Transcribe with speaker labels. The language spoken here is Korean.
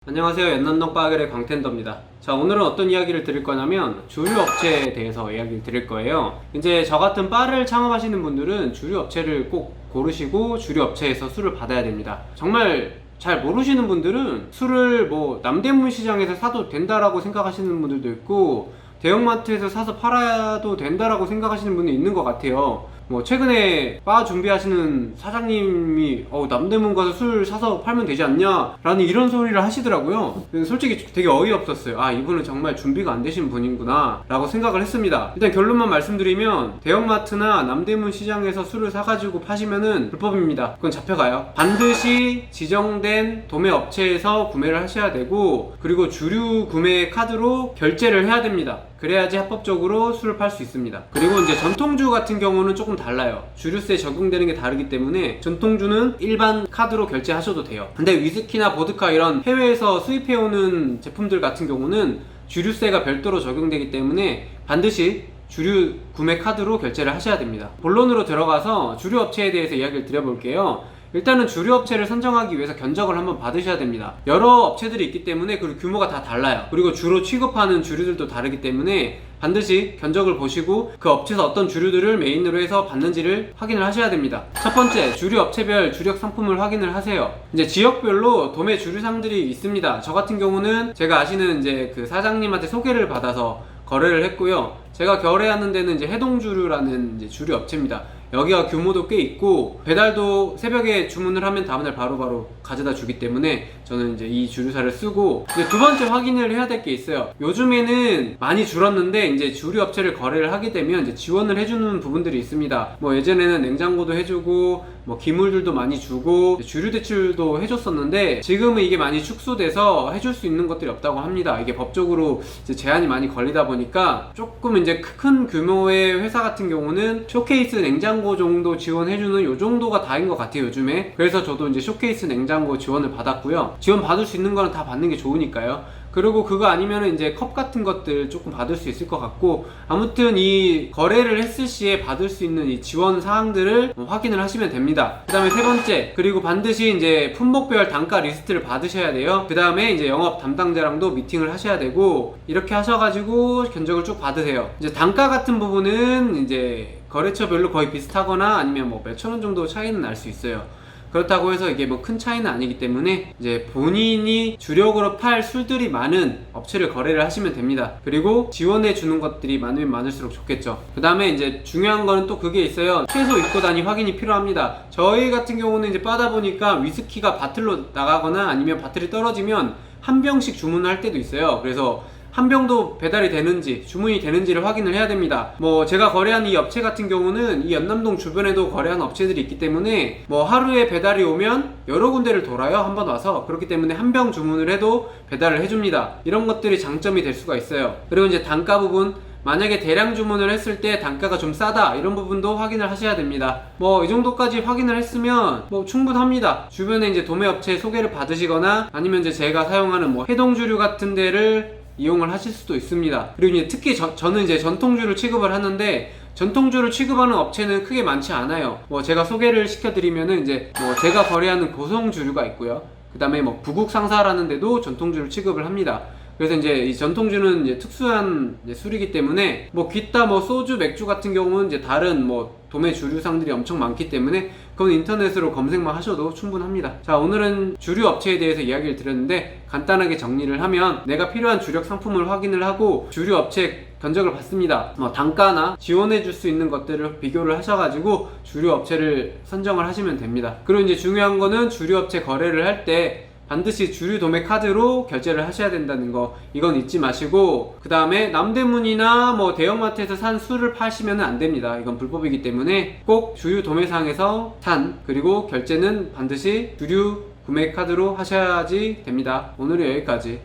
Speaker 1: 안녕하세요. 연남동 바가의 광텐더입니다. 자, 오늘은 어떤 이야기를 드릴 거냐면 주류 업체에 대해서 이야기를 드릴 거예요. 이제 저 같은 바를 창업하시는 분들은 주류 업체를 꼭 고르시고 주류 업체에서 술을 받아야 됩니다. 정말 잘 모르시는 분들은 술을 뭐 남대문 시장에서 사도 된다라고 생각하시는 분들도 있고 대형마트에서 사서 팔아도 된다라고 생각하시는 분이 있는 것 같아요. 뭐 최근에 바 준비하시는 사장님이 남대문 가서 술 사서 팔면 되지 않냐 라는 이런 소리를 하시더라고요. 솔직히 되게 어이없었어요. 이분은 정말 준비가 안 되신 분이구나 라고 생각을 했습니다. 일단 결론만 말씀드리면 대형마트나 남대문 시장에서 술을 사가지고 파시면은 불법입니다. 그건 잡혀가요. 반드시 지정된 도매 업체에서 구매를 하셔야 되고, 그리고 주류 구매 카드로 결제를 해야 됩니다. 그래야지 합법적으로 술을 팔 수 있습니다. 그리고 이제 전통주 같은 경우는 조금 달라요. 주류세 적용되는 게 다르기 때문에 전통주는 일반 카드로 결제하셔도 돼요. 근데 위스키나 보드카 이런 해외에서 수입해오는 제품들 같은 경우는 주류세가 별도로 적용되기 때문에 반드시 주류 구매 카드로 결제를 하셔야 됩니다. 본론으로 들어가서 주류 업체에 대해서 이야기를 드려볼게요. 일단은 주류 업체를 선정하기 위해서 견적을 한번 받으셔야 됩니다. 여러 업체들이 있기 때문에 그리고 규모가 다 달라요. 그리고 주로 취급하는 주류들도 다르기 때문에 반드시 견적을 보시고 그 업체에서 어떤 주류들을 메인으로 해서 받는지를 확인을 하셔야 됩니다. 첫 번째, 주류 업체별 주력 상품을 확인을 하세요. 이제 지역별로 도매 주류상들이 있습니다. 저 같은 경우는 제가 아시는 이제 그 사장님한테 소개를 받아서 거래를 했고요. 제가 거래하는 데는 이제 해동주류라는 이제 주류 업체입니다. 여기가 규모도 꽤 있고 배달도 새벽에 주문을 하면 다음날 바로바로 가져다 주기 때문에 저는 이제 이 주류사를 쓰고, 이제 두 번째 확인을 해야 될 게 있어요. 요즘에는 많이 줄었는데 이제 주류 업체를 거래를 하게 되면 이제 지원을 해주는 부분들이 있습니다. 뭐 예전에는 냉장고도 해주고 뭐 기물들도 많이 주고 주류 대출도 해줬었는데 지금은 이게 많이 축소돼서 해줄 수 있는 것들이 없다고 합니다. 이게 법적으로 이제 제한이 많이 걸리다 보니까 조금 이제 큰 규모의 회사 같은 경우는 쇼케이스 냉장고 정도 지원해주는 요 정도가 다인 것 같아요, 요즘에. 그래서 저도 이제 쇼케이스 냉장고 지원을 받았고요. 지원 받을 수 있는 거는 다 받는 게 좋으니까요. 그리고 그거 아니면은 이제 컵 같은 것들 조금 받을 수 있을 것 같고, 아무튼 이 거래를 했을 시에 받을 수 있는 이 지원 사항들을 확인을 하시면 됩니다. 그 다음에 세 번째, 그리고 반드시 이제 품목별 단가 리스트를 받으셔야 돼요. 그 다음에 이제 영업 담당자랑도 미팅을 하셔야 되고, 이렇게 하셔가지고 견적을 쭉 받으세요. 이제 단가 같은 부분은 이제 거래처별로 거의 비슷하거나 아니면 뭐 몇천 원 정도 차이는 날 수 있어요. 그렇다고 해서 이게 뭐 큰 차이는 아니기 때문에 이제 본인이 주력으로 팔 술들이 많은 업체를 거래를 하시면 됩니다. 그리고 지원해 주는 것들이 많으면 많을수록 좋겠죠. 그 다음에 이제 중요한 거는 또 그게 있어요. 최소 입고 단위 확인이 필요합니다. 저희 같은 경우는 이제 빠다 보니까 위스키가 바틀로 나가거나 아니면 바틀이 떨어지면 한 병씩 주문을 할 때도 있어요. 그래서 한 병도 배달이 되는지 주문이 되는지를 확인을 해야 됩니다. 뭐 제가 거래한 이 업체 같은 경우는 이 연남동 주변에도 거래하는 업체들이 있기 때문에 뭐 하루에 배달이 오면 여러 군데를 돌아요, 한 번 와서. 그렇기 때문에 한 병 주문을 해도 배달을 해줍니다. 이런 것들이 장점이 될 수가 있어요. 그리고 이제 단가 부분, 만약에 대량 주문을 했을 때 단가가 좀 싸다, 이런 부분도 확인을 하셔야 됩니다. 뭐 이 정도까지 확인을 했으면 뭐 충분합니다. 주변에 이제 도매업체 소개를 받으시거나 아니면 이제 제가 사용하는 뭐 해동주류 같은 데를 이용을 하실 수도 있습니다. 그리고 이제 특히 저는 이제 전통주를 취급을 하는데, 전통주를 취급하는 업체는 크게 많지 않아요. 뭐 제가 소개를 시켜드리면은 이제 뭐 제가 거래하는 고성주류가 있고요. 그 다음에 뭐 부국상사라는 데도 전통주를 취급을 합니다. 그래서 이제 이 전통주는 이제 특수한 이제 술이기 때문에 뭐 기타 뭐 소주, 맥주 같은 경우는 이제 다른 뭐 도매 주류상들이 엄청 많기 때문에 그건 인터넷으로 검색만 하셔도 충분합니다. 자, 오늘은 주류 업체에 대해서 이야기를 드렸는데 간단하게 정리를 하면, 내가 필요한 주력 상품을 확인을 하고 주류 업체 견적을 받습니다. 뭐 단가나 지원해 줄 수 있는 것들을 비교를 하셔가지고 주류 업체를 선정을 하시면 됩니다. 그리고 이제 중요한 거는 주류 업체 거래를 할 때 반드시 주류 도매 카드로 결제를 하셔야 된다는 거, 이건 잊지 마시고, 그 다음에 남대문이나 뭐 대형마트에서 산 술을 파시면 안 됩니다. 이건 불법이기 때문에 꼭 주류 도매상에서 산, 그리고 결제는 반드시 주류 구매 카드로 하셔야지 됩니다. 오늘은 여기까지.